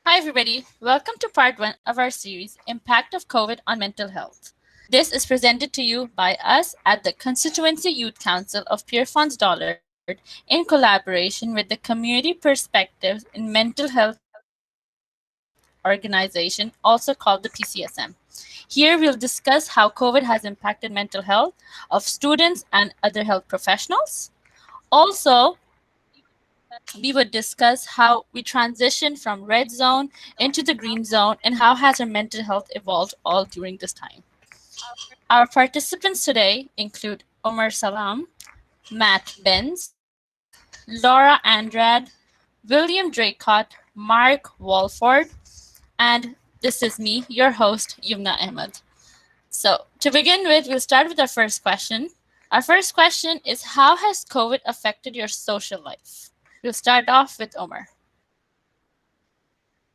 Hi, everybody. Welcome to part one of our series, Impact of COVID on Mental Health. This is presented to you by us at the Constituency Youth Council of Pierrefonds-Dollard in collaboration with the Community Perspectives in Mental Health Organization, also called the PCSM. Here we'll discuss how COVID has impacted mental health of students and other health professionals. Also, we would discuss how we transitioned from red zone into the green zone and how has our mental health evolved all during this time. Our participants today include Omar Salam, Matt Benz, Laura Andrade, William Draycott, Mark Walford, and this is me, your host, Yumna Ahmed. So, to begin with, we'll start with our first question. Our first question is, how has COVID affected your social life? We'll start off with Omar.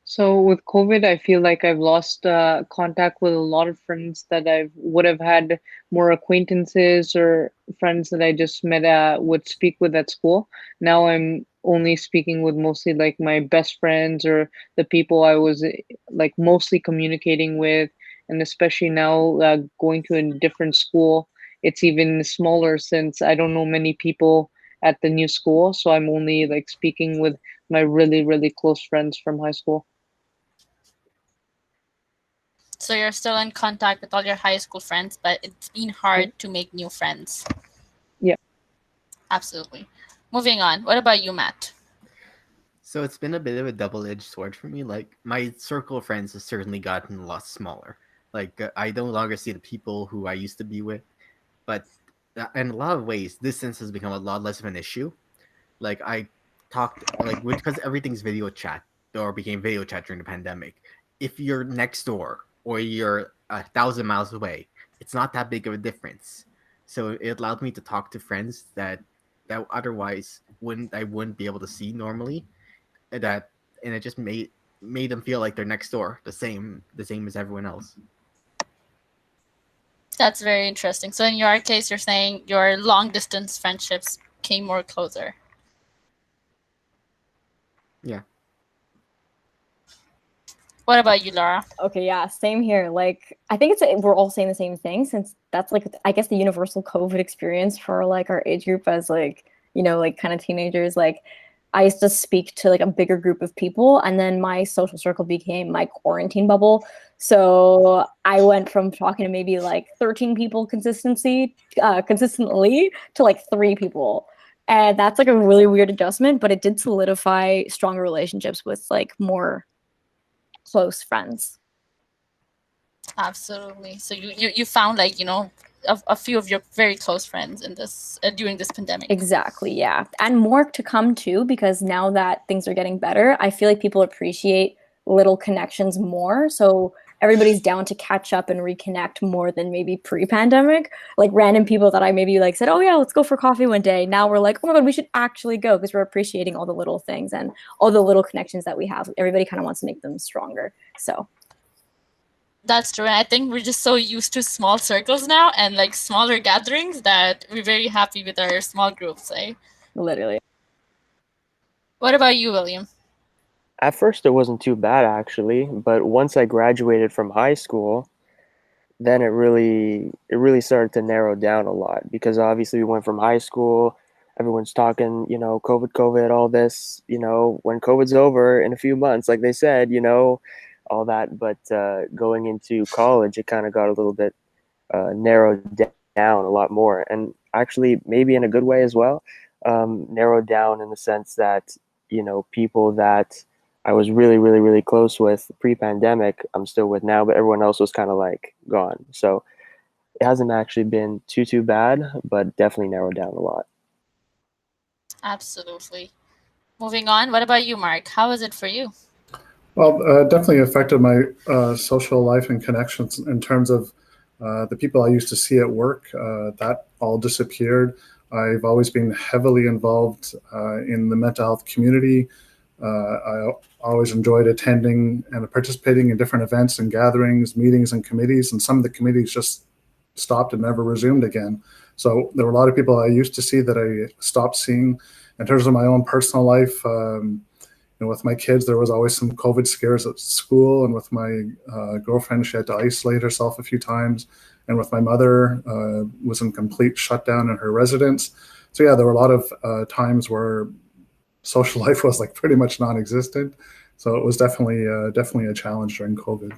So with COVID, I feel like I've lost contact with a lot of friends that I would have had more acquaintances or friends that I just met would speak with at school. Now I'm only speaking with mostly like my best friends or the people I was like mostly communicating with, and especially now going to a different school, it's even smaller since I don't know many people at the new school, so I'm only like speaking with my really close friends from high school. So you're still in contact with all your high school friends, but it's been Yeah. hard to make new friends. Yeah. Absolutely. Moving on. What about you, Matt? So it's been a bit of a double-edged sword for me. Like my circle of friends has certainly gotten a lot smaller. I no longer see the people who I used to be with, but in a lot of ways, distance has become a lot less of an issue. Like I talked because everything's video chat or became video chat during the pandemic. If you're next door or you're 1,000 miles away, it's not that big of a difference. So it allowed me to talk to friends that otherwise wouldn't be able to see normally. That and it just made them feel like they're next door, the same as everyone else. That's very interesting. So in your case, you're saying your long distance friendships came more closer. Yeah. What about you, Laura? Okay, yeah, same here. Like, I think we're all saying the same thing since that's like I guess the universal COVID experience for like our age group as like, like kind of teenagers. Like I used to speak to like a bigger group of people and then my social circle became my quarantine bubble. So I went from talking to maybe like 13 people consistently to like 3 people. And that's like a really weird adjustment, but it did solidify stronger relationships with like more close friends. Absolutely. So you found like a few of your very close friends in this during this pandemic. Exactly, yeah. And more to come too, because now that things are getting better, I feel like people appreciate little connections more. So everybody's down to catch up and reconnect more than maybe pre-pandemic. Like random people that I maybe like said, oh yeah, let's go for coffee one day. Now we're like, oh my God, we should actually go because we're appreciating all the little things and all the little connections that we have. Everybody kind of wants to make them stronger. So that's true. And I think we're just so used to small circles now and like smaller gatherings that we're very happy with our small groups, eh? literally. What about you, William? At first, it wasn't too bad actually, but once I graduated from high school, then it really started to narrow down a lot because obviously we went from high school, everyone's talking, COVID, all this, when COVID's over in a few months, like they said, all that. But going into college, it kind of got a little bit narrowed down a lot more, and actually maybe in a good way as well. Narrowed down in the sense that people that I was really close with pre-pandemic, I'm still with now, but everyone else was kind of like gone. So it hasn't actually been too bad, but definitely narrowed down a lot. Absolutely. Moving on, what about you, Mark? How is it for you? Well, definitely affected my social life and connections in terms of the people I used to see at work. That all disappeared. I've always been heavily involved in the mental health community. I always enjoyed attending and participating in different events and gatherings, meetings and committees, and some of the committees just stopped and never resumed again. So there were a lot of people I used to see that I stopped seeing. In terms of my own personal life, with my kids, there was always some COVID scares at school, and with my girlfriend, she had to isolate herself a few times, and with my mother, was in complete shutdown in her residence. So yeah, there were a lot of times where social life was like pretty much non-existent. So it was definitely a challenge during COVID.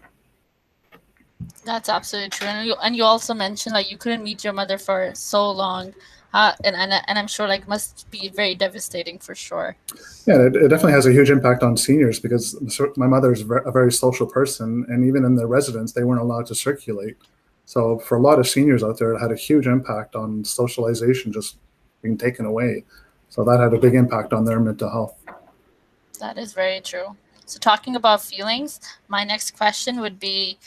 That's absolutely true. And you also mentioned like you couldn't meet your mother for so long. And I'm sure like must be very devastating for sure. Yeah, it definitely has a huge impact on seniors because my mother is a very social person, and even in their residence, they weren't allowed to circulate. So for a lot of seniors out there, it had a huge impact on socialization just being taken away. So that had a big impact on their mental health. That is very true. So talking about feelings, my next question would be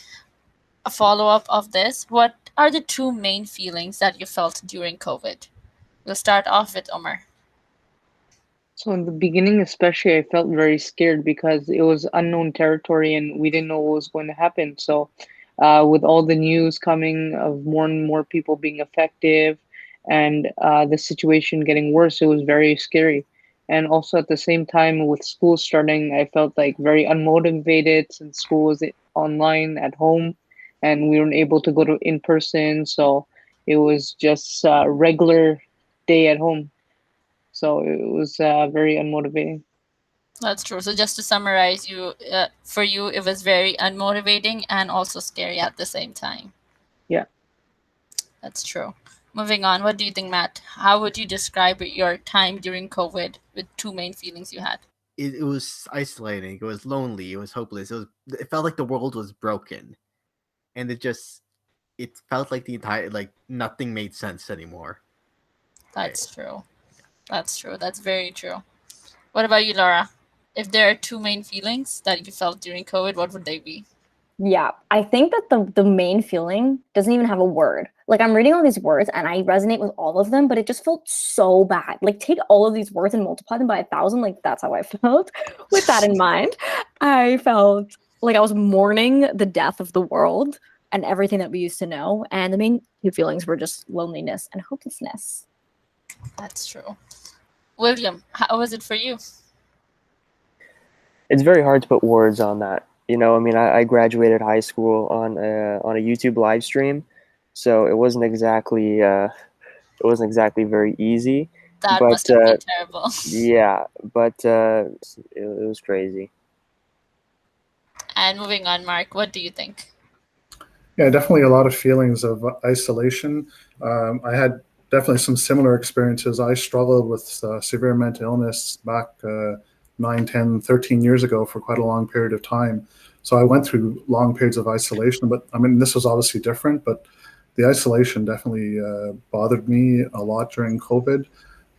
a follow-up of this. What are the two main feelings that you felt during COVID? We'll start off with Omar. So in the beginning, especially, I felt very scared because it was unknown territory and we didn't know what was going to happen. So, with all the news coming of more and more people being effective and the situation getting worse, it was very scary. And also at the same time, with school starting, I felt like very unmotivated since school was online at home and we weren't able to go to in person. So it was just a regular day at home. So it was very unmotivating. That's true. So just to summarize, for you, it was very unmotivating and also scary at the same time. Yeah. That's true. Moving on, what do you think, Matt? How would you describe your time during COVID with two main feelings you had? It was isolating. It was lonely. It was hopeless. It felt like the world was broken, and it felt like the entire nothing made sense anymore. That's true. That's true. That's very true. What about you, Laura? If there are two main feelings that you felt during COVID, what would they be? Yeah, I think that the main feeling doesn't even have a word. Like I'm reading all these words and I resonate with all of them, but it just felt so bad. Like take all of these words and multiply them by 1,000. Like that's how I felt. With that in mind, I felt like I was mourning the death of the world and everything that we used to know. And the main two feelings were just loneliness and hopelessness. That's true. William, how was it for you? It's very hard to put words on that. You know, I mean, I graduated high school on a YouTube live stream, so it wasn't exactly very easy. That but, must have been terrible. Yeah, but it was crazy. And moving on, Mark, what do you think? Yeah, definitely a lot of feelings of isolation. I had definitely some similar experiences. I struggled with severe mental illness back 9, 10, 13 years ago for quite a long period of time. So I went through long periods of isolation, but I mean, this was obviously different, but the isolation definitely bothered me a lot during COVID.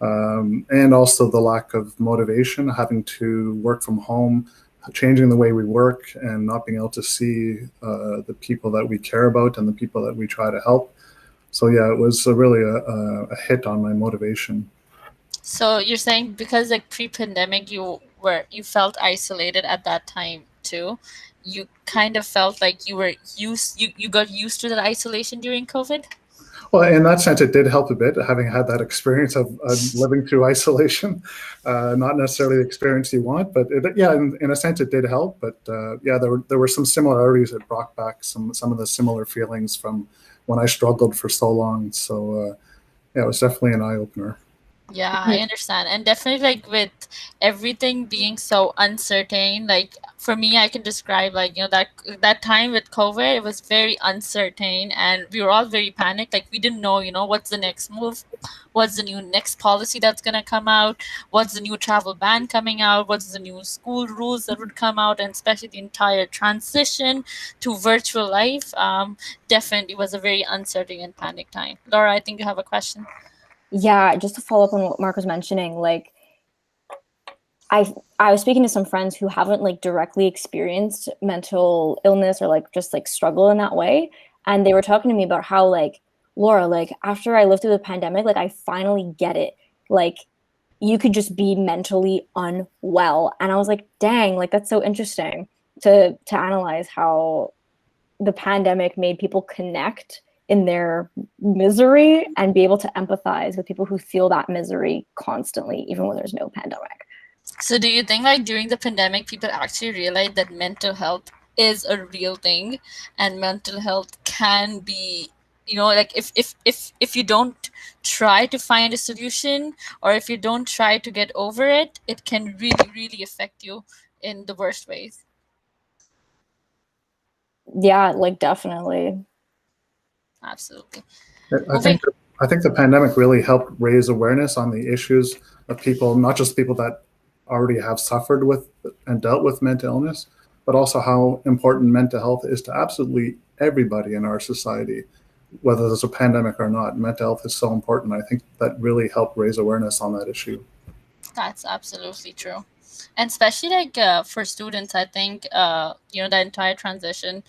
And also the lack of motivation, having to work from home, changing the way we work and not being able to see the people that we care about and the people that we try to help. So yeah, it was really a hit on my motivation. So you're saying because like pre-pandemic you felt isolated at that time too. You kind of felt like you got used to that isolation during COVID? Well, in that sense, it did help a bit, having had that experience of living through isolation. Not necessarily the experience you want, but in a sense, it did help. But yeah, there were some similarities that brought back some of the similar feelings from when I struggled for so long. So yeah, it was definitely an eye-opener. Yeah, I understand. And definitely like with everything being so uncertain, like for me, I can describe like, that time with COVID, it was very uncertain and we were all very panicked. Like we didn't know, what's the next move, what's the new next policy that's going to come out, what's the new travel ban coming out, what's the new school rules that would come out, and especially the entire transition to virtual life. Definitely was a very uncertain and panic time. Laura, I think you have a question. Yeah, just to follow up on what Mark was mentioning, like I was speaking to some friends who haven't like directly experienced mental illness or like just like struggle in that way. And they were talking to me about how like, Laura, like after I lived through the pandemic, like I finally get it. Like you could just be mentally unwell. And I was like, dang, like that's so interesting to analyze how the pandemic made people connect in their misery and be able to empathize with people who feel that misery constantly, even when there's no pandemic. So do you think like during the pandemic people actually realized that mental health is a real thing and mental health can be, like if you don't try to find a solution or if you don't try to get over it, it can really, really affect you in the worst ways? Yeah, like definitely. Absolutely. I think I think the pandemic really helped raise awareness on the issues of people, not just people that already have suffered with and dealt with mental illness, but also how important mental health is to absolutely everybody in our society, whether there's a pandemic or not. Mental health is so important. I think that really helped raise awareness on that issue. That's absolutely true. And especially like for students, I think, the entire transition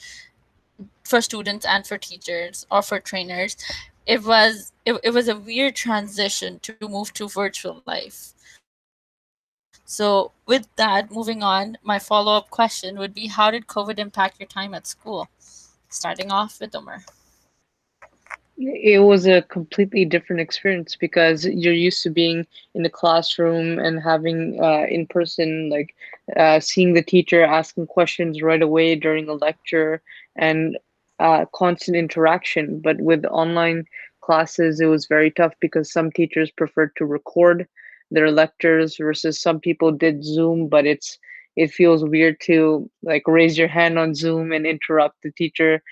for students and for teachers or for trainers, it was a weird transition to move to virtual life. So with that, moving on, my follow-up question would be, how did COVID impact your time at school? Starting off with Umar. It was a completely different experience because you're used to being in the classroom and having in person, like seeing the teacher asking questions right away during a lecture and constant interaction. But with online classes, it was very tough because some teachers preferred to record their lectures versus some people did Zoom, but it feels weird to like raise your hand on Zoom and interrupt the teacher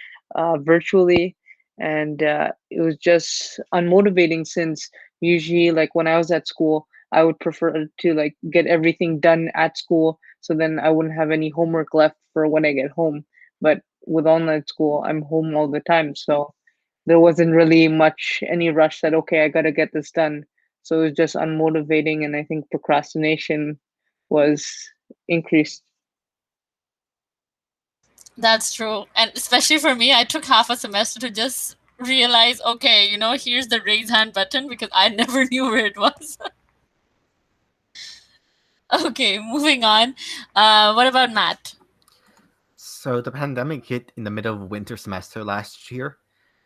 virtually, and it was just unmotivating since usually like when I was at school I would prefer to like get everything done at school so then I wouldn't have any homework left for when I get home. But with online school I'm home all the time, so there wasn't really much any rush that okay I got to get this done. So it was just unmotivating, and I think procrastination was increased. That's true. And especially for me, I took half a semester to just realize, okay, here's the raise hand button because I never knew where it was. Okay, moving on. What about Matt? So the pandemic hit in the middle of winter semester last year,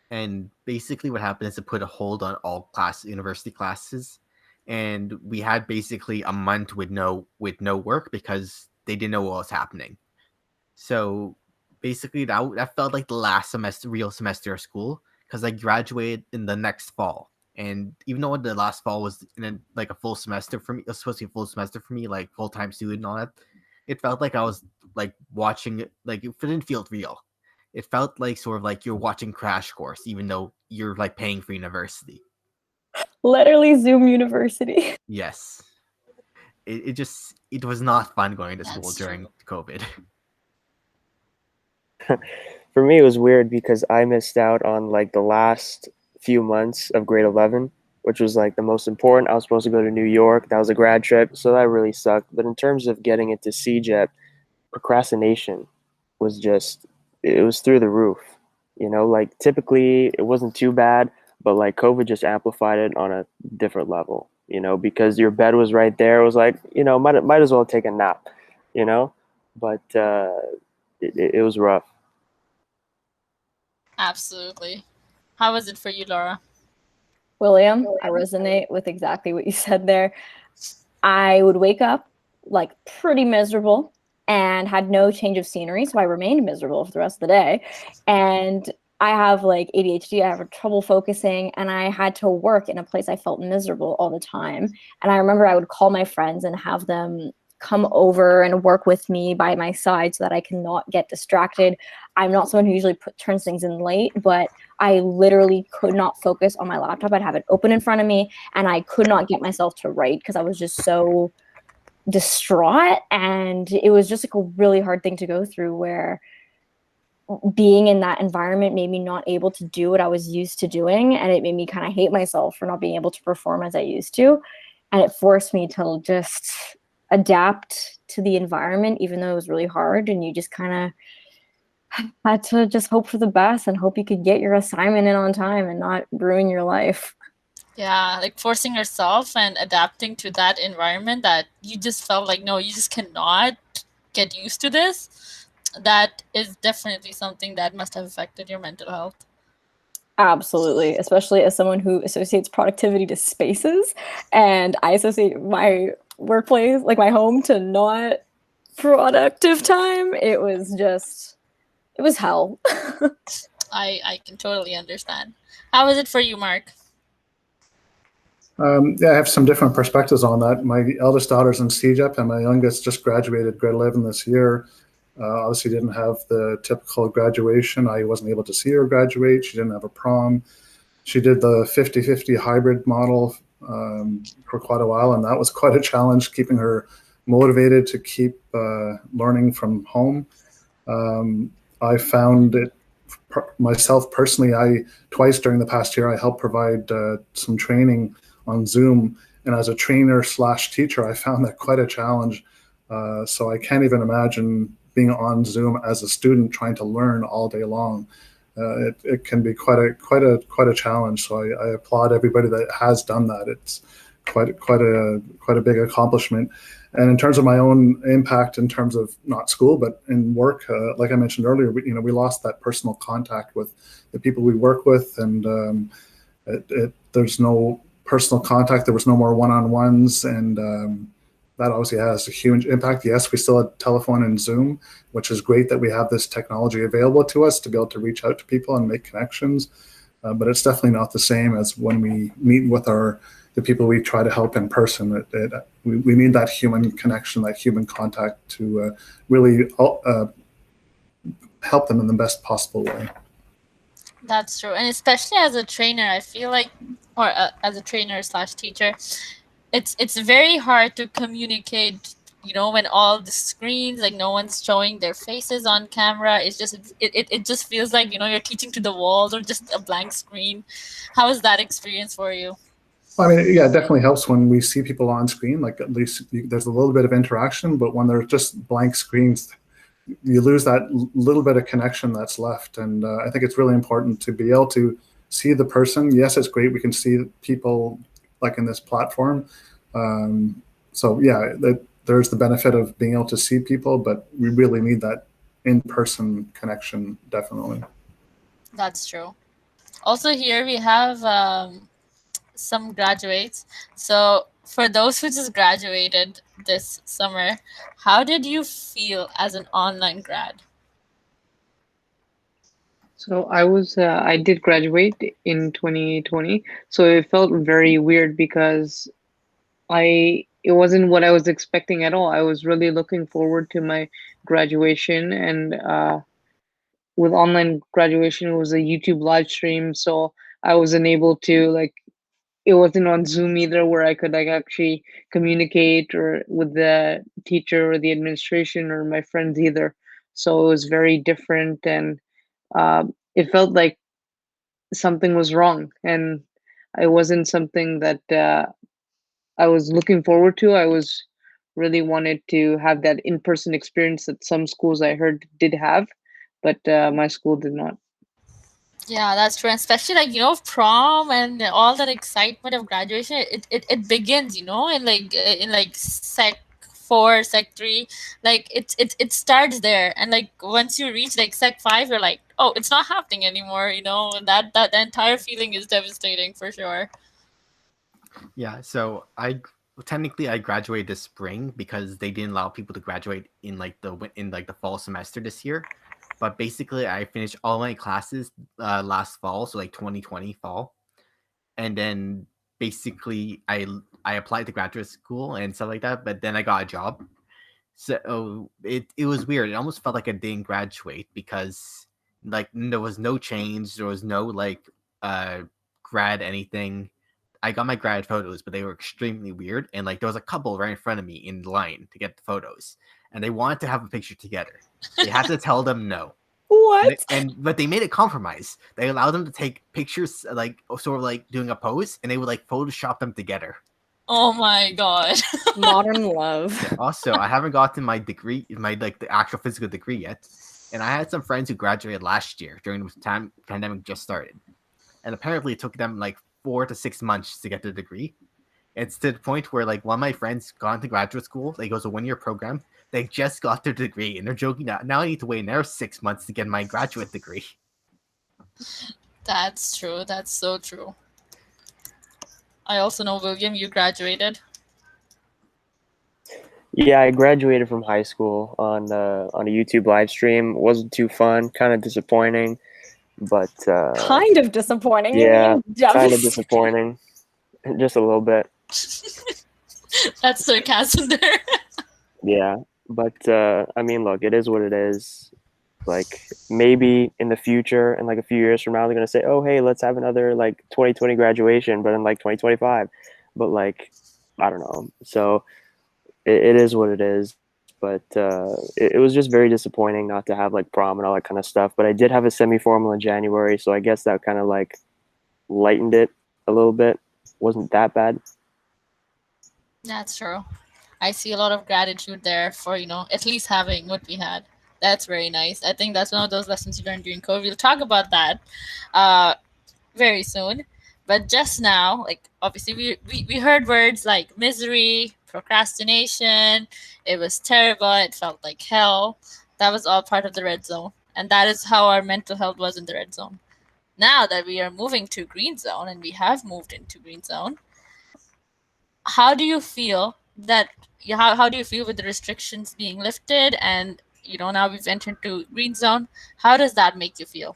and basically what happened is it put a hold on all university classes, and we had basically a month with no work because they didn't know what was happening. So basically that felt like the last real semester of school, because I graduated in the next fall. And even though the last fall was like a full semester for me, it was supposed to be a full semester for me, like full-time student and all that, it felt like I was like watching it, like it didn't feel real. It felt like sort of like you're watching Crash Course, even though you're like paying for university. Literally Zoom University. Yes. It was not fun going to school That's during COVID. For me, it was weird because I missed out on like the last few months of grade 11, which was like the most important. I was supposed to go to New York. That was a grad trip, so that really sucked. But in terms of getting into CJEP, procrastination was just, it was through the roof. Like typically it wasn't too bad, but like COVID just amplified it on a different level, because your bed was right there. It was like, might as well take a nap, but it was rough. Absolutely. How was it for you, Laura? William, I resonate with exactly what you said there. I would wake up like pretty miserable and had no change of scenery, so I remained miserable for the rest of the day. And I have like ADHD, I have trouble focusing, and I had to work in a place I felt miserable all the time. And I remember I would call my friends and have them come over and work with me by my side so that I cannot get distracted. I'm not someone who usually turns things in late, but I literally could not focus on my laptop. I'd have it open in front of me and I could not get myself to write because I was just so distraught. And it was just like a really hard thing to go through, where being in that environment made me not able to do what I was used to doing. And it made me kind of hate myself for not being able to perform as I used to. And it forced me to just adapt to the environment, even though it was really hard. And you just kind of had to just hope for the best and hope you could get your assignment in on time and not ruin your life. Yeah, like forcing yourself and adapting to that environment that you just felt like, no, you just cannot get used to this. That is definitely something that must have affected your mental health. Absolutely, especially as someone who associates productivity to spaces. And I associate my workplace, like my home, to not productive time, it was hell. I can totally understand. How is it for you, Mark? Yeah, I have some different perspectives on that. My eldest daughter's in CEGEP, and my youngest just graduated grade 11 this year. Obviously, didn't have the typical graduation. I wasn't able to see her graduate. She didn't have a prom. She did the 50-50 hybrid model for quite a while, and that was quite a challenge, keeping her motivated to keep learning from home. I found it myself personally. Twice during the past year, I helped provide some training on Zoom, and as a trainer / teacher, I found that quite a challenge. So I can't even imagine being on Zoom as a student trying to learn all day long. It can be quite a challenge. So I applaud everybody that has done that. It's quite a big accomplishment. And in terms of my own impact, in terms of not school but in work, like I mentioned earlier, we lost that personal contact with the people we work with, and there's no personal contact. There was no more one-on-ones, and that obviously has a huge impact. Yes, we still have telephone and Zoom, which is great that we have this technology available to us to be able to reach out to people and make connections. But it's definitely not the same as when we meet with the people we try to help in person. We need that human connection, that human contact to really help them in the best possible way. That's true. And especially as a trainer, I feel like, or as a trainer / teacher, it's very hard to communicate, when all the screens, like no one's showing their faces on camera. It's just, it just feels like, you're teaching to the walls or just a blank screen. How is that experience for you? I mean, yeah, it definitely helps when we see people on screen. Like, at least there's a little bit of interaction, but when they're just blank screens, you lose that little bit of connection that's left. And I think it's really important to be able to see the person. Yes, it's great. We can see people like in this platform. So yeah, there's the benefit of being able to see people, but we really need that in-person connection, definitely. That's true. Also, here we have some graduates. So for those who just graduated this summer, how did you feel as an online grad? So I did graduate in 2020. So it felt very weird because it wasn't what I was expecting at all. I was really looking forward to my graduation, and with online graduation, it was a YouTube live stream. So I wasn't able to, like, it wasn't on Zoom either, where I could like actually communicate or with the teacher or the administration or my friends either. So it was very different, and it felt like something was wrong, and it wasn't something that I was looking forward to. I was really wanted to have that in-person experience that some schools I heard did have, but my school did not. Yeah, that's true. And especially like, prom and all that excitement of graduation, it begins, in like sec 4, sec 3. Like it starts there. And like once you reach like sec 5, you're like, oh, it's not happening anymore, and that the entire feeling is devastating for sure. Yeah, so technically I graduated this spring because they didn't allow people to graduate in the fall semester this year. But basically, I finished all my classes last fall, so like 2020 fall, and then basically I applied to graduate school and stuff like that. But then I got a job, so it was weird. It almost felt like I didn't graduate because like there was no change, there was no like grad anything. I got my grad photos, but they were extremely weird, and like there was a couple right in front of me in line to get the photos, and they wanted to have a picture together. They had to tell them no. What? But they made a compromise. They allowed them to take pictures, like sort of like doing a pose, and they would like Photoshop them together. Oh my god. Modern love. Also, I haven't gotten my degree, the actual physical degree yet, and I had some friends who graduated last year during the time the pandemic just started, and apparently it took them like 4 to 6 months to get the degree. It's to the point where like one of my friends got into graduate school. They goes a 1-year program. They just got their degree, and they're joking that now I need to wait another 6 months to get my graduate degree. That's true. That's so true. I also know, William, you graduated. Yeah, I graduated from high school on a YouTube live stream. Wasn't too fun, kind of disappointing, but Kind of disappointing. You yeah, mean kind of devastating? disappointing, just a little bit. That's sarcasm there. Yeah, but I mean, look, it is what it is. Like maybe in the future, in like a few years from now, they're gonna say, "Oh, hey, let's have another like 2020 graduation," but in like 2025. But like, I don't know. So it is what it is. But it was just very disappointing not to have like prom and all that kind of stuff. But I did have a semi-formal in January, so I guess that kind of like lightened it a little bit. Wasn't that bad. That's true. I see a lot of gratitude there for, at least having what we had. That's very nice. I think that's one of those lessons you learned during COVID. We'll talk about that uh, very soon. But just now, like, obviously, we heard words like misery, procrastination. It was terrible. It felt like hell. That was all part of the red zone. And that is how our mental health was in the red zone. Now that we are moving to green zone, and we have moved into green zone, how do you feel that how do you feel with the restrictions being lifted, and now we've entered to green zone? How does that make you feel?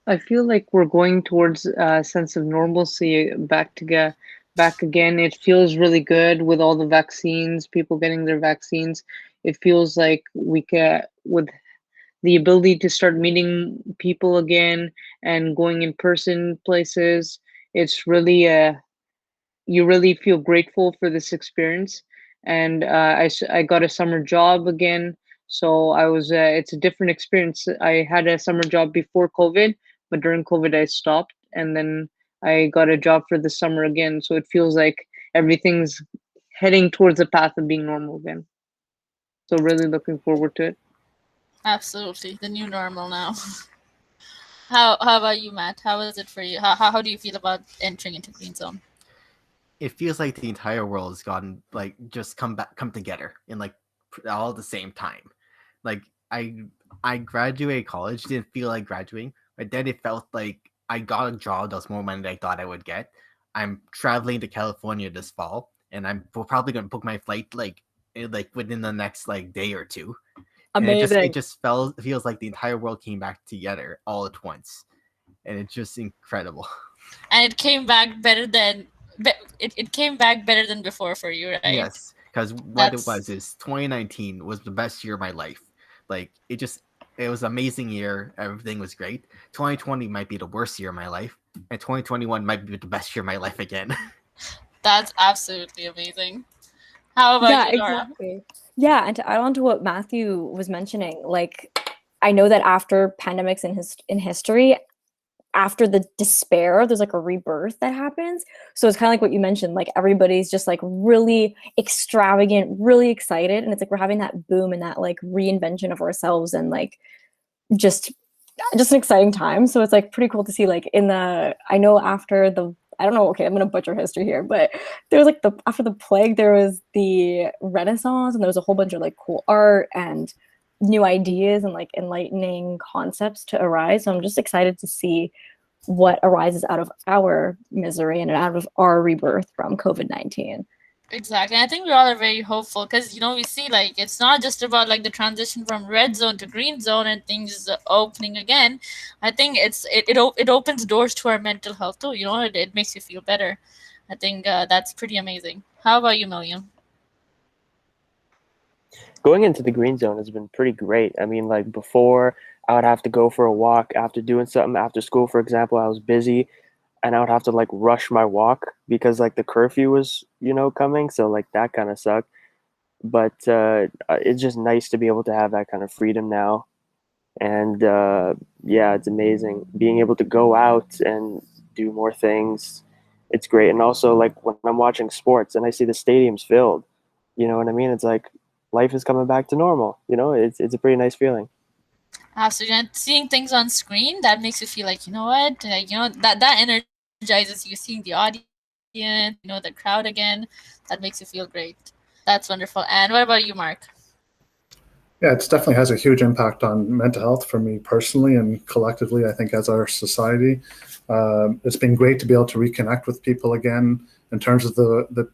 I feel like we're going towards a sense of normalcy back again. It feels really good with all the vaccines, people getting their vaccines. It feels like we can, with the ability to start meeting people again and going in person places. It's really you really feel grateful for this experience. And I got a summer job again, so I was it's a different experience. I had a summer job before COVID, but during COVID I stopped, and then I got a job for the summer again. So it feels like everything's heading towards the path of being normal again. So really looking forward to it. Absolutely, the new normal now. How about you, Matt? How is it for you? How do you feel about entering into green zone? It feels like the entire world has gotten like just come together in like all at the same time. Like I graduated college, didn't feel like graduating, but then it felt like I got a job that was more money than I thought I would get. I'm traveling to California this fall, and I'm probably gonna book my flight like within the next like day or two. And Amazing. it just feels like the entire world came back together all at once, and it's just incredible. And it came back better than it came back better than before for you, right? Yes, because what it was is 2019 was the best year of my life. Like it was an amazing year. Everything was great. 2020 might be the worst year of my life, and 2021 might be the best year of my life again. That's absolutely amazing. How about Yeah, you, Laura? exactly. Yeah, and to add on to what Matthew was mentioning, like I know that after pandemics in history, after the despair, there's like a rebirth that happens. So it's kind of like what you mentioned, like everybody's just like really extravagant, really excited, and it's like we're having that boom and that like reinvention of ourselves, and like just an exciting time. So it's like pretty cool to see like I know after the I don't know, okay, I'm gonna butcher history here, but there was like after the plague, there was the Renaissance, and there was a whole bunch of like cool art and new ideas and like enlightening concepts to arise. So I'm just excited to see what arises out of our misery and out of our rebirth from COVID-19. Exactly. I think we all are very hopeful because we see like it's not just about like the transition from red zone to green zone and things opening again. I think it opens doors to our mental health too. It makes you feel better. I think that's pretty amazing. How about you, Milliam? Going into the green zone has been pretty great. I mean, like before, I would have to go for a walk after doing something after school, for example. I was busy and I would have to like rush my walk because like the curfew was, coming. So like that kind of sucked. But it's just nice to be able to have that kind of freedom now. And yeah, it's amazing being able to go out and do more things. It's great. And also, like when I'm watching sports and I see the stadiums filled, you know what I mean? It's like life is coming back to normal. It's a pretty nice feeling. Absolutely. And seeing things on screen, that makes you feel like, what? Like, that energizes you, seeing the audience, the crowd again. That makes you feel great. That's wonderful. And what about you, Mark? Yeah, it definitely has a huge impact on mental health for me personally and collectively, I think, as our society. It's been great to be able to reconnect with people again in terms of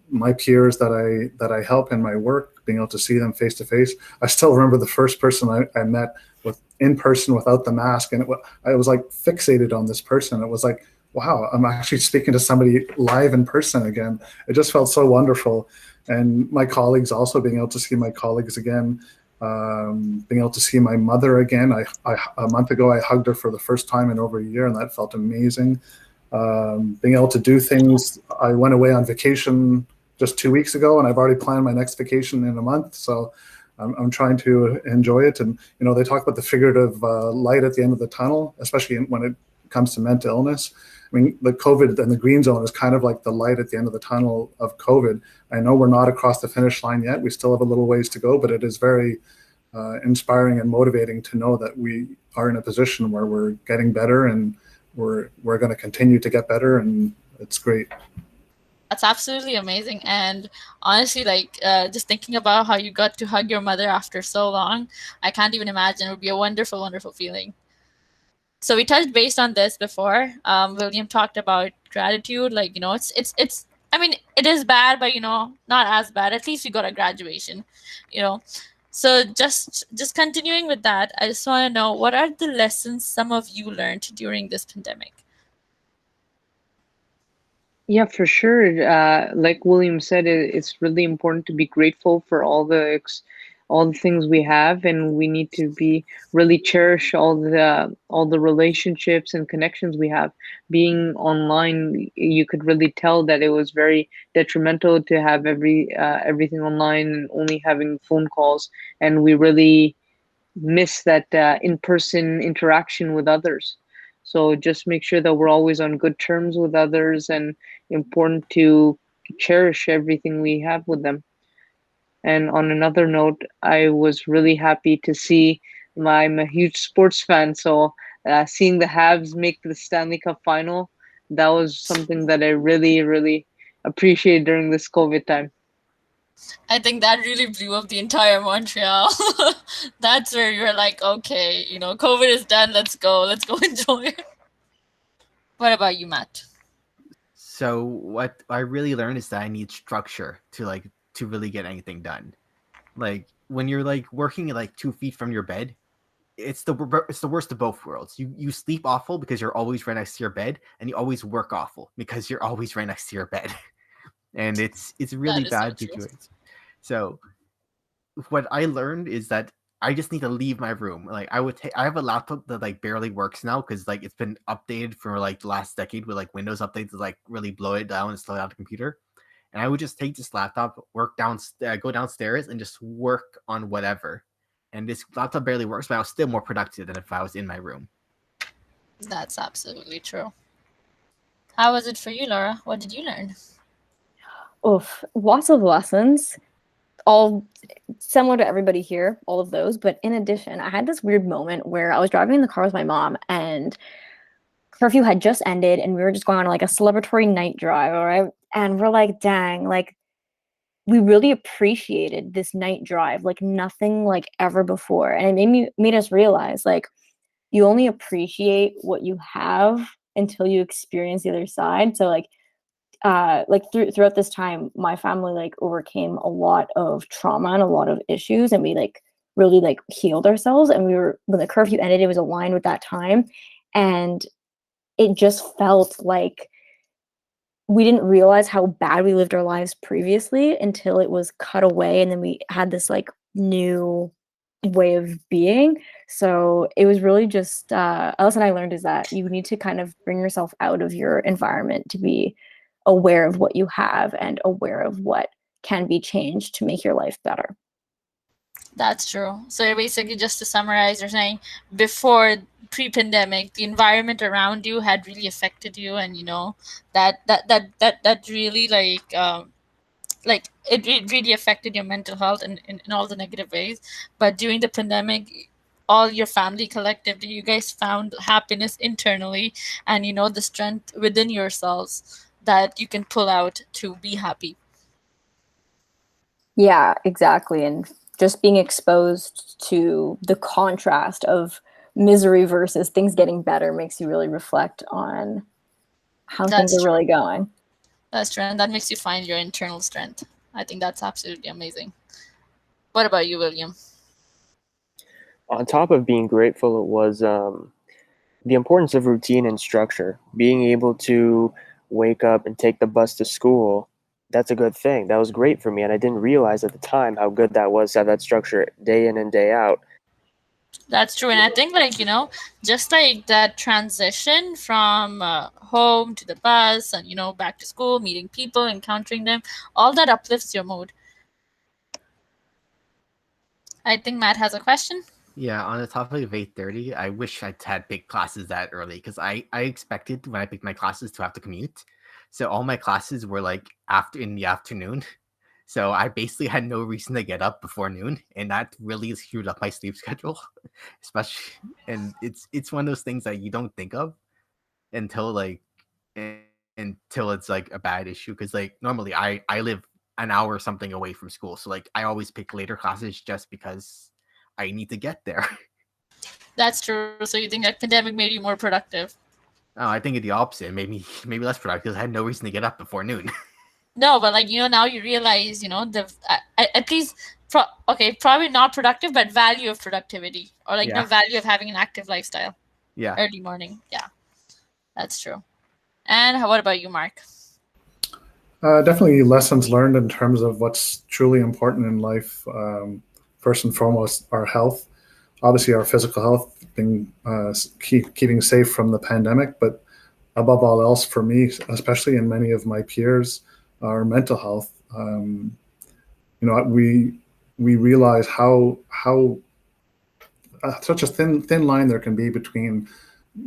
my peers that I help in my work, being able to see them face to face. I still remember the first person I met with in person without the mask, and I was like fixated on this person. It was like, wow, I'm actually speaking to somebody live in person again. It just felt so wonderful. And my colleagues also, being able to see my colleagues again, being able to see my mother again. A month ago, I hugged her for the first time in over a year, and that felt amazing. Being able to do things. I went away on vacation just 2 weeks ago, and I've already planned my next vacation in a month. So I'm trying to enjoy it. And, you know, they talk about the figurative light at the end of the tunnel, especially when it comes to mental illness. I mean, the COVID and the green zone is kind of like the light at the end of the tunnel of COVID. I know we're not across the finish line yet. We still have a little ways to go, but it is very inspiring and motivating to know that we are in a position where we're getting better, and we're going to continue to get better, and it's great. That's absolutely amazing. And honestly, like just thinking about how you got to hug your mother after so long, I can't even imagine. It would be a wonderful, wonderful feeling. So we touched based on this before. William talked about gratitude. Like, you know, it's. I mean, it is bad, but, you know, not as bad. At least we got a graduation, you know. So just continuing with that, I just want to know, what are the lessons some of you learned during this pandemic? Yeah, for sure. Like William said, it's really important to be grateful for all the things we have, and we need to be really cherish all the relationships and connections we have. Being online, you could really tell that it was very detrimental to have everything online and only having phone calls, and we really miss that in-person interaction with others. So just make sure that we're always on good terms with others, and important to cherish everything we have with them. And on another note, I was really happy to see I'm a huge sports fan, so seeing the Habs make the Stanley Cup final, that was something that I really, really appreciated during this COVID time. I think that really blew up the entire Montreal. That's where you're like, okay, you know, COVID is done. Let's go enjoy it. What about you, Matt? So what I really learned is that I need structure to really get anything done. Like when you're like working like 2 feet from your bed, it's the worst of both worlds. You sleep awful because you're always right next to your bed, and you always work awful because you're always right next to your bed. And it's really bad so true. situation. So what I learned is that I just need to leave my room. Like I have a laptop that like barely works now because like it's been updated for like the last decade with like Windows updates to like really blow it down and slow down the computer. And I would just take this laptop, go downstairs, and just work on whatever. And this laptop barely works, but I was still more productive than if I was in my room. That's absolutely true. How was it for you, Laura? What did you learn? Oof, lots of lessons, all similar to everybody here, all of those. But in addition, I had this weird moment where I was driving in the car with my mom, and curfew had just ended, and we were just going on like a celebratory night drive, all right? And we're like, dang, like we really appreciated this night drive like nothing like ever before. And it made us realize like you only appreciate what you have until you experience the other side. So like throughout this time, my family like overcame a lot of trauma and a lot of issues, and we like really like healed ourselves. And when the curfew ended, it was aligned with that time, and it just felt like we didn't realize how bad we lived our lives previously until it was cut away, and then we had this like new way of being. So it was really just a lesson I learned is that you need to kind of bring yourself out of your environment to be aware of what you have and aware of what can be changed to make your life better. That's true. So basically, just to summarize, you're saying before pre-pandemic, the environment around you had really affected you, and you know that really like it really affected your mental health in all the negative ways. But during the pandemic, all your family collectively, you guys found happiness internally, and you know the strength within yourselves that you can pull out to be happy. Yeah, exactly. And just being exposed to the contrast of misery versus things getting better makes you really reflect on how things are really going. That's true, and that makes you find your internal strength. I think that's absolutely amazing. What about you, William? On top of being grateful, it was the importance of routine and structure. Being able to wake up and take the bus to school, that's a good thing. That was great for me, and I didn't realize at the time how good that was to have that structure day in and day out. That's true, and I think, like, you know, just like that transition from home to the bus and, you know, back to school, meeting people, encountering them, all that uplifts your mood. I think Matt has a question. Yeah, on the topic of 8:30, I wish I'd had picked classes that early, because I expected when I picked my classes to have to commute. So all my classes were like in the afternoon. So I basically had no reason to get up before noon, and that really screwed up my sleep schedule. Especially, and it's one of those things that you don't think of until until it's like a bad issue, because like normally I live an hour or something away from school, so like I always pick later classes just because I need to get there. That's true. So you think that pandemic made you more productive? Oh, I think it's the opposite. It made me maybe less productive because I had no reason to get up before noon. No, but like, you know, now you realize, you know, the at least probably not productive, but value of productivity, or like, you know, value of having an active lifestyle. Yeah. Early morning. Yeah, that's true. And what about you, Mark? Definitely lessons learned in terms of what's truly important in life. First and foremost, our health. Obviously, our physical health, being keeping safe from the pandemic, but above all else, for me, especially and many of my peers, our mental health. You know, we realize how such a thin line there can be between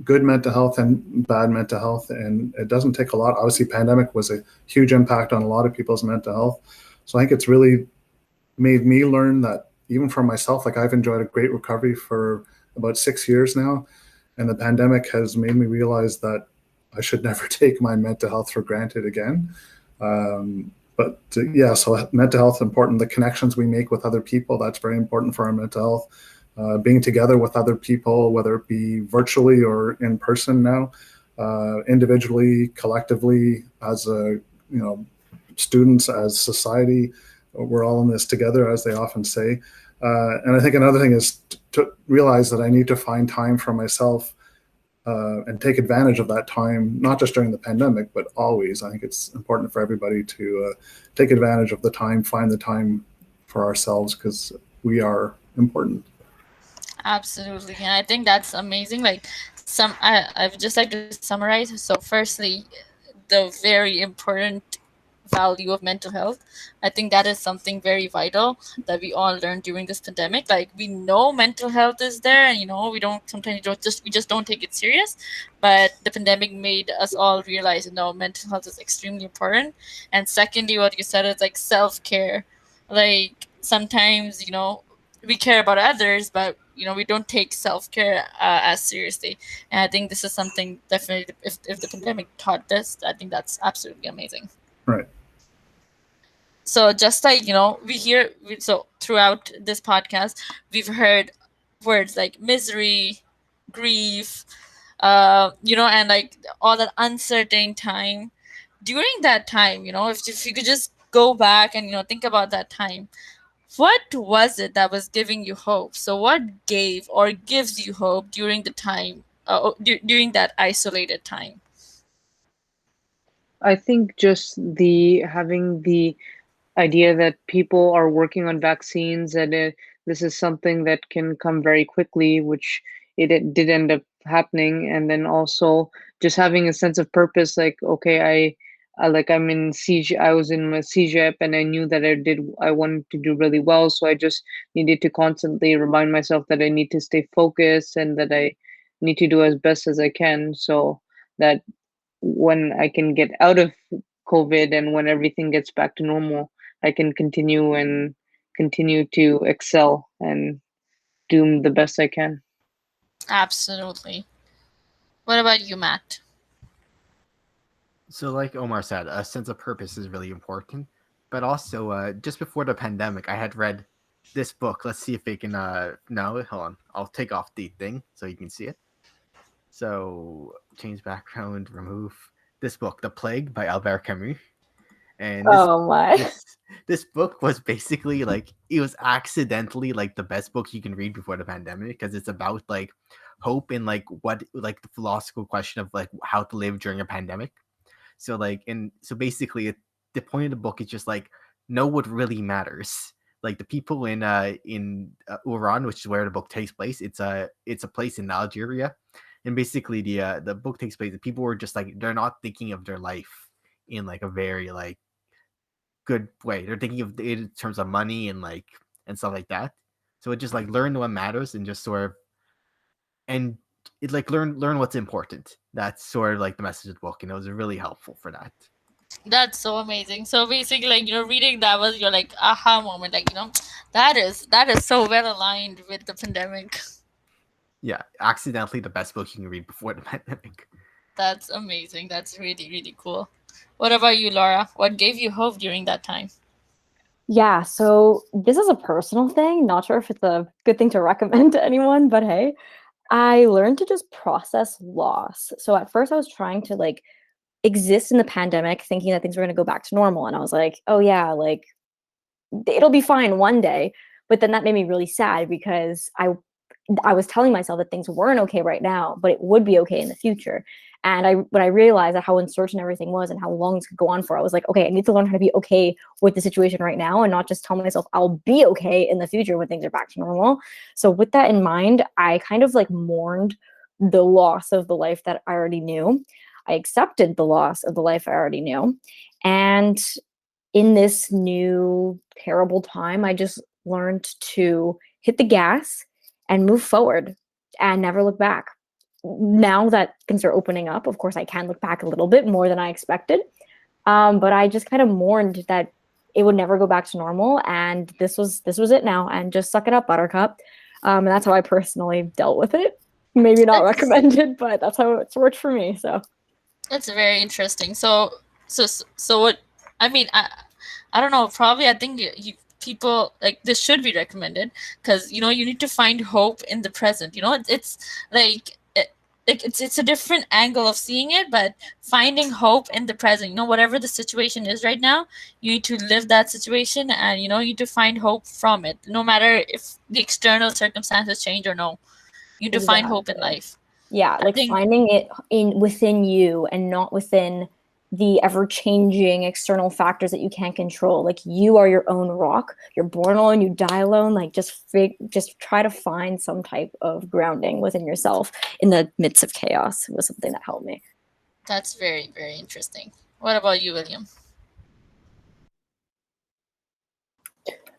good mental health and bad mental health, and it doesn't take a lot. Obviously, pandemic was a huge impact on a lot of people's mental health. So I think it's really made me learn that even for myself, like I've enjoyed a great recovery for about 6 years now, and the pandemic has made me realize that I should never take my mental health for granted again. Yeah, so mental health is important. The connections we make with other people, that's very important for our mental health. Being together with other people, whether it be virtually or in person now, individually, collectively, as students, as society, we're all in this together, as they often say. And I think another thing is to realize that I need to find time for myself and take advantage of that time, not just during the pandemic, but always. I think it's important for everybody to take advantage of the time, find the time for ourselves, because we are important. Absolutely, and I think that's amazing. Like, I would just like to summarize. So, firstly, the very important value of mental health. I think that is something very vital that we all learned during this pandemic. Like, we know mental health is there, and, you know, we just don't take it serious. But the pandemic made us all realize, no, mental health is extremely important. And secondly, what you said is like self-care. Like, sometimes, you know, we care about others, but, you know, we don't take self-care as seriously. And I think this is something definitely, if the pandemic taught this, I think that's absolutely amazing. Right. So just like, you know, so throughout this podcast, we've heard words like misery, grief, you know, and like all that uncertain time. During that time, you know, if you could just go back and, you know, think about that time, what was it that was giving you hope? So what gave or gives you hope during the time, during that isolated time? I think just having the idea that people are working on vaccines, and this is something that can come very quickly, which it did end up happening. And then also just having a sense of purpose, like, okay, I'm in I was in my CGEP, and I knew that I wanted to do really well. So I just needed to constantly remind myself that I need to stay focused and that I need to do as best as I can, so that when I can get out of COVID and when everything gets back to normal, I can continue to excel and do the best I can. Absolutely. What about you, Matt? So like Omar said, a sense of purpose is really important. But also, just before the pandemic, I had read this book. Let's see if they can. No, hold on. I'll take off the thing so you can see it. So change background, remove this book, The Plague by Albert Camus. And Oh my. this book was basically like, it was accidentally like the best book you can read before the pandemic, because it's about like hope and like what, like the philosophical question of like how to live during a pandemic. So like, and so basically the point of the book is just like, know what really matters. Like the people in Iran, which is where the book takes place. It's a place in Algeria, and basically the book takes place. The people were just like, they're not thinking of their life in like a very like good way. They're thinking of it in terms of money and like and stuff like that. So it just like learn what matters and just sort of, and it like learn what's important. That's sort of like the message of the book, and it was really helpful for that. That's so amazing. So basically, like, reading that was your like aha moment. Like, that is so well aligned with the pandemic. Yeah, accidentally the best book you can read before the pandemic. That's amazing. That's really, really cool. What about you, Laura? What gave you hope during that time? Yeah, so this is a personal thing. Not sure if it's a good thing to recommend to anyone, but hey, I learned to just process loss. So at first I was trying to like exist in the pandemic thinking that things were going to go back to normal, and I was like, oh yeah, like it'll be fine one day. But then that made me really sad because I was telling myself that things weren't okay right now, but it would be okay in the future. And when I realized that how uncertain everything was and how long this could go on for, I was like, okay, I need to learn how to be okay with the situation right now and not just tell myself I'll be okay in the future when things are back to normal. So with that in mind, I kind of like mourned the loss of the life that I already knew. I accepted the loss of the life I already knew. And in this new terrible time, I just learned to hit the gas and move forward and never look back. Now that things are opening up, of course, I can look back a little bit more than I expected. But I just kind of mourned that it would never go back to normal. And this was it now. And just suck it up, Buttercup. And that's how I personally dealt with it. Maybe not recommended, but that's how it's worked for me. So that's very interesting. So what? I mean, I don't know. Probably, I think people like this should be recommended because you need to find hope in the present. It's like it's a different angle of seeing it, but finding hope in the present. Whatever the situation is right now, you need to live that situation, and you need to find hope from it, no matter if the external circumstances change or no. You need to find hope in life. Yeah, like finding it within you and not within the ever-changing external factors that you can't control. Like you are your own rock. You're born alone, you die alone. Like just try to find some type of grounding within yourself in the midst of chaos was something that helped me. That's very, very interesting. What about you, William?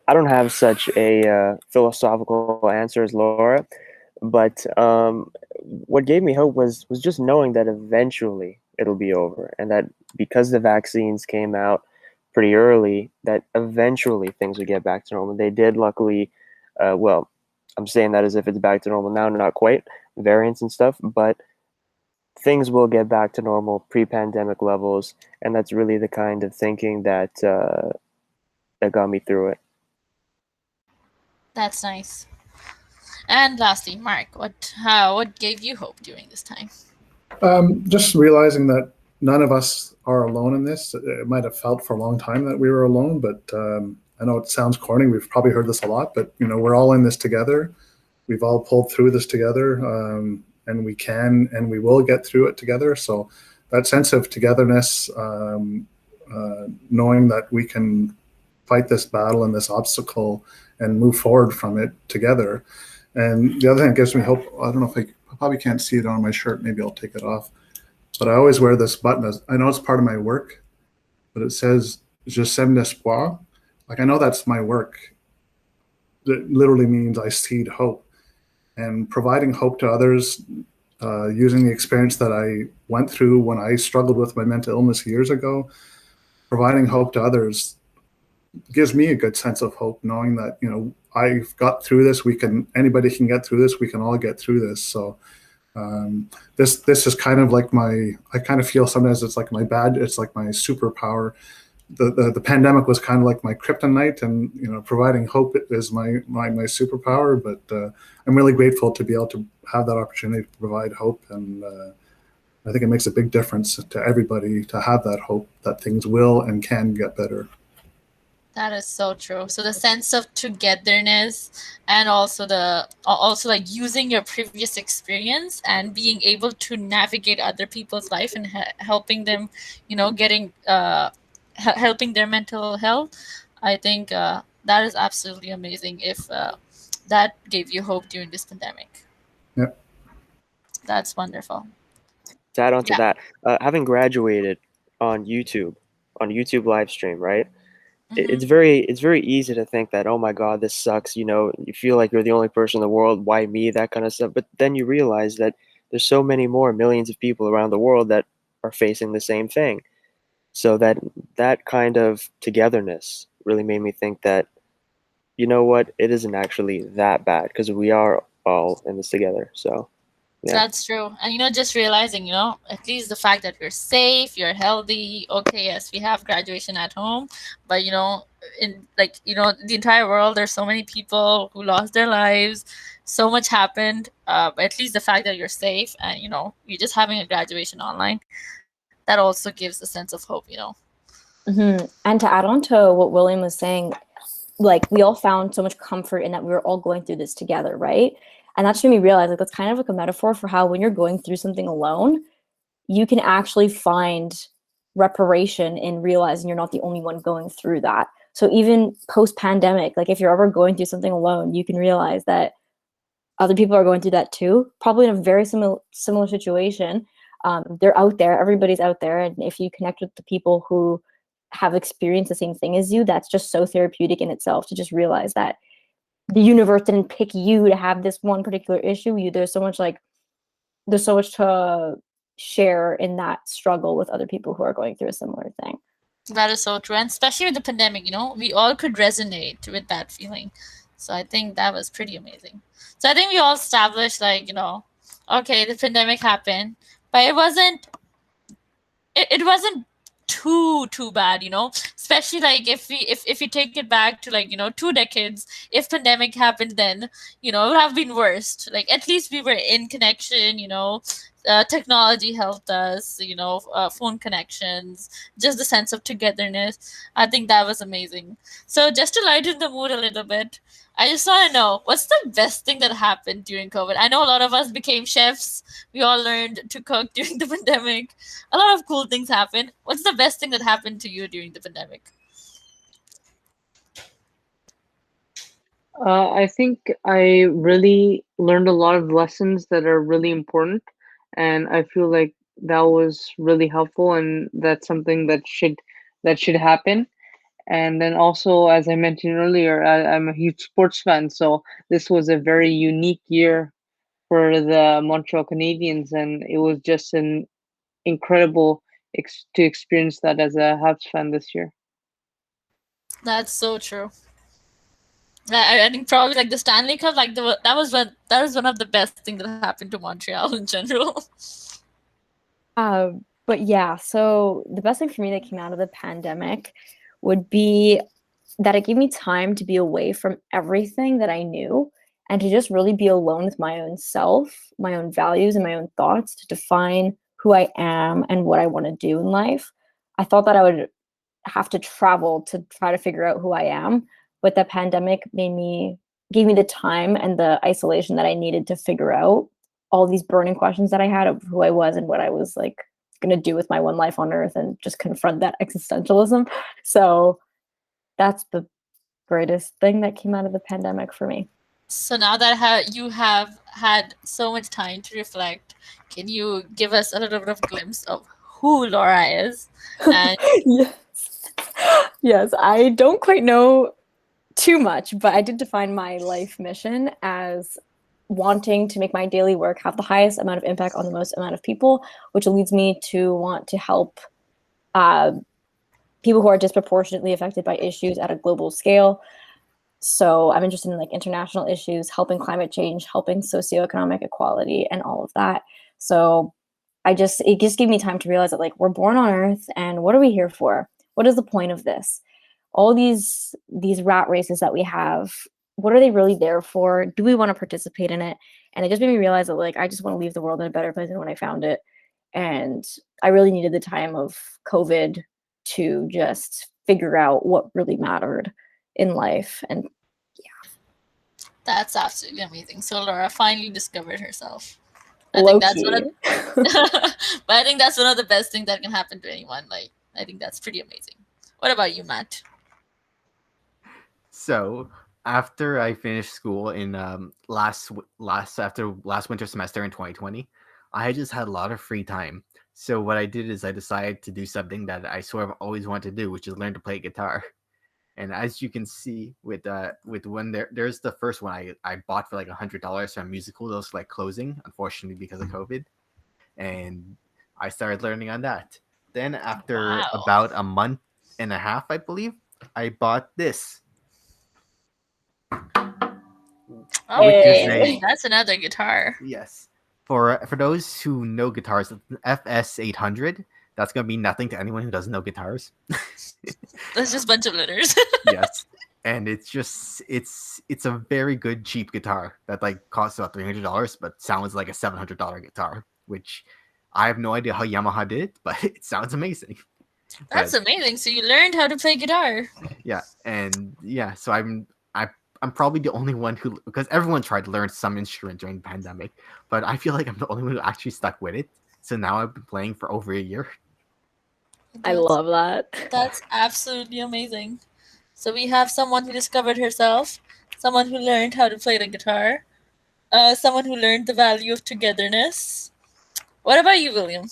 I don't have such a philosophical answer as Laura, but what gave me hope was just knowing that eventually it'll be over, and that because the vaccines came out pretty early, that eventually things would get back to normal. They did, luckily. Well, I'm saying that as if it's back to normal now, not quite, variants and stuff, but things will get back to normal pre-pandemic levels, and that's really the kind of thinking that got me through it. That's nice. And lastly, Mark, what gave you hope during this time? Just realizing that none of us are alone in this. It might have felt for a long time that we were alone, but I know it sounds corny. We've probably heard this a lot, but we're all in this together. We've all pulled through this together, and we can and we will get through it together. So that sense of togetherness, knowing that we can fight this battle and this obstacle and move forward from it together. And the other thing that gives me hope, I don't know if I probably can't see it on my shirt. Maybe I'll take it off. But I always wear this button. I know it's part of my work, but it says, Je sème l'espoir. Like, I know that's my work. It literally means I seed hope. And providing hope to others, using the experience that I went through when I struggled with my mental illness years ago, providing hope to others gives me a good sense of hope, knowing that, I've got through this. Anybody can get through this. We can all get through this. So this is kind of like I kind of feel sometimes it's like my badge. It's like my superpower the pandemic was kind of like my kryptonite, and providing hope is my superpower. But I'm really grateful to be able to have that opportunity to provide hope, and I think it makes a big difference to everybody to have that hope that things will and can get better. That is so true. So the sense of togetherness, and also like using your previous experience and being able to navigate other people's life and helping them, getting helping their mental health. I think that is absolutely amazing. If that gave you hope during this pandemic, Yep. that's wonderful. To add on to Yeah. that, having graduated on YouTube live stream, right? It's Mhm. very easy to think that, oh my God, this sucks. You feel like you're the only person in the world. Why me? That kind of stuff. But then you realize that there's so many more millions of people around the world that are facing the same thing. So that kind of togetherness really made me think that, you know what, it isn't actually that bad because we are all in this together. So yeah. That's true. And just realizing, at least the fact that you're safe, you're healthy. Okay, yes, we have graduation at home, but in the entire world, there's so many people who lost their lives. So much happened. But at least the fact that you're safe and you're just having a graduation online, that also gives a sense of hope. And to add on to what William was saying, like, we all found so much comfort in that we were all going through this together, right? And that made me realize, like, that's kind of like a metaphor for how when you're going through something alone, you can actually find reparation in realizing you're not the only one going through that. So even post-pandemic, like, if you're ever going through something alone, you can realize that other people are going through that too, probably in a very similar situation. They're out there, everybody's out there, and if you connect with the people who have experienced the same thing as you, that's just so therapeutic in itself, to just realize that the universe didn't pick you to have this one particular issue. There's so much to share in that struggle with other people who are going through a similar thing. That is so true. And especially with the pandemic, we all could resonate with that feeling. So I think that was pretty amazing. So I think we all established, like, okay, the pandemic happened, but it wasn't too bad, especially like if you take it back to, like, 2 decades. If pandemic happened then, it would have been worse. Like, at least we were in connection. Technology helped us, phone connections, just the sense of togetherness. I think that was amazing. So just to lighten the mood a little bit, I just want to know, what's the best thing that happened during COVID? I know a lot of us became chefs. We all learned to cook during the pandemic. A lot of cool things happened. What's the best thing that happened to you during the pandemic? I think I really learned a lot of lessons that are really important, and I feel like that was really helpful, and that's something that should happen. And then also, as I mentioned earlier, I'm a huge sports fan, so this was a very unique year for the Montreal Canadiens, and it was just an incredible to experience that as a Habs fan this year. That's so true. I think probably like the Stanley Cup, like that was one of the best things that happened to Montreal in general. But yeah, so the best thing for me that came out of the pandemic would be that it gave me time to be away from everything that I knew and to just really be alone with my own self, my own values, and my own thoughts to define who I am and what I want to do in life. I thought that I would have to travel to try to figure out who I am, but the pandemic gave me the time and the isolation that I needed to figure out all these burning questions that I had of who I was and what I was, like, going to do with my one life on earth, and just confront that existentialism. So that's the greatest thing that came out of the pandemic for me. So now that you have had so much time to reflect, can you give us a little bit of glimpse of who Laura is? And Yes, I don't quite know too much, but I did define my life mission as wanting to make my daily work have the highest amount of impact on the most amount of people, which leads me to want to help people who are disproportionately affected by issues at a global scale. So I'm interested in, like, international issues, helping climate change, helping socioeconomic equality, and all of that. So it just gave me time to realize that, like, we're born on Earth, and what are we here for? what is the point of this? All these rat races that we have, what are they really there for? Do we want to participate in it? And it just made me realize that, like, I just want to leave the world in a better place than when I found it. And I really needed the time of COVID to just figure out what really mattered in life. And That's absolutely amazing. So Laura finally discovered herself. I think that's one of but I think that's one of the best things that can happen to anyone. Like, I think that's pretty amazing. What about you, Matt? So after I finished school in last winter semester in 2020, I just had a lot of free time. So what I did is I decided to do something that I sort of always wanted to do, which is learn to play guitar. And as you can see with when there's the first one I bought for like $100 from a musical that was like closing, unfortunately because of COVID. And I started learning on that. Then after about a month and a half, I believe, I bought this. Okay, that's another guitar. Yes. For those who know guitars, the FS800. That's gonna be nothing to anyone who doesn't know guitars. That's just a bunch of letters. Yes, and it's a very good cheap guitar that like costs about $300, but sounds like a $700 guitar. Which I have no idea how Yamaha did it, but it sounds amazing. That's amazing. So you learned how to play guitar. Yeah, and yeah, so I'm probably the only one who, because everyone tried to learn some instrument during the pandemic, but I feel like I'm the only one who actually stuck with it. So now I've been playing for over a year. I love that. That's absolutely amazing. So we have someone who discovered herself, someone who learned how to play the guitar, someone who learned the value of togetherness. What about you, William?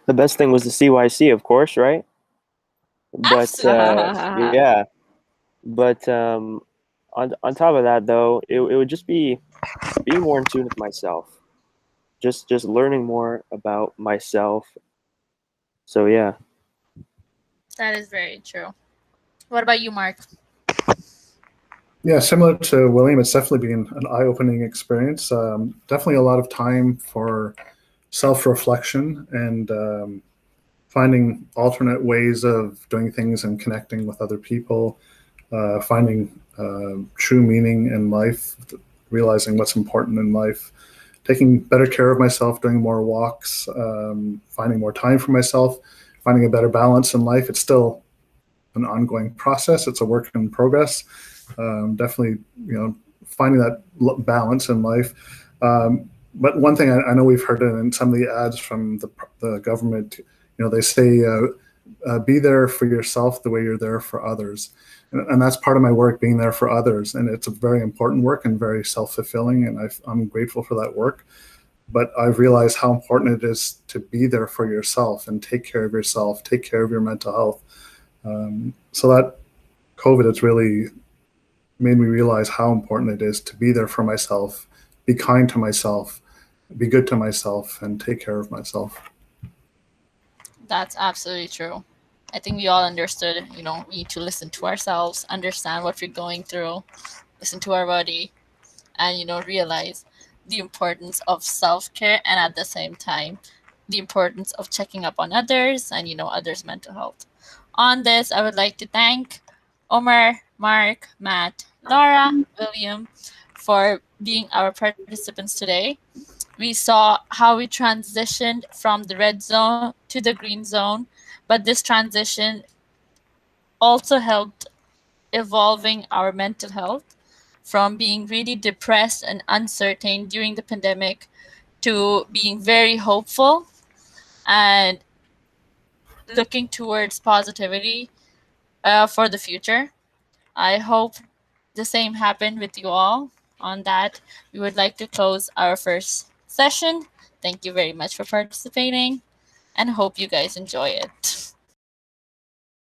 The best thing was the CYC, of course, right? But yeah. But on top of that, though, it would just be being more in tune with myself. Just learning more about myself. So yeah. That is very true. What about you, Mark? Yeah, similar to William, it's definitely been an eye-opening experience. Definitely a lot of time for self-reflection and finding alternate ways of doing things and connecting with other people, finding true meaning in life, realizing what's important in life, taking better care of myself, doing more walks, finding more time for myself, finding a better balance in life. It's still an ongoing process. It's a work in progress. Definitely, finding that balance in life. But one thing I know we've heard in some of the ads from the government, they say, be there for yourself the way you're there for others. And that's part of my work, being there for others. And it's a very important work and very self-fulfilling. And I'm grateful for that work. But I've realized how important it is to be there for yourself and take care of yourself, take care of your mental health. So that COVID has really made me realize how important it is to be there for myself, be kind to myself, be good to myself, and take care of myself. That's absolutely true. I think we all understood, we need to listen to ourselves, understand what we're going through, listen to our body, and, realize the importance of self-care, and at the same time, the importance of checking up on others and, others' mental health. On this, I would like to thank Omar, Mark, Matt, Laura, William for being our participants today. We saw how we transitioned from the red zone to the green zone, but this transition also helped evolving our mental health from being really depressed and uncertain during the pandemic to being very hopeful and looking towards positivity for the future. I hope the same happened with you all. On that, we would like to close our first session. Thank you very much for participating and hope you guys enjoy it.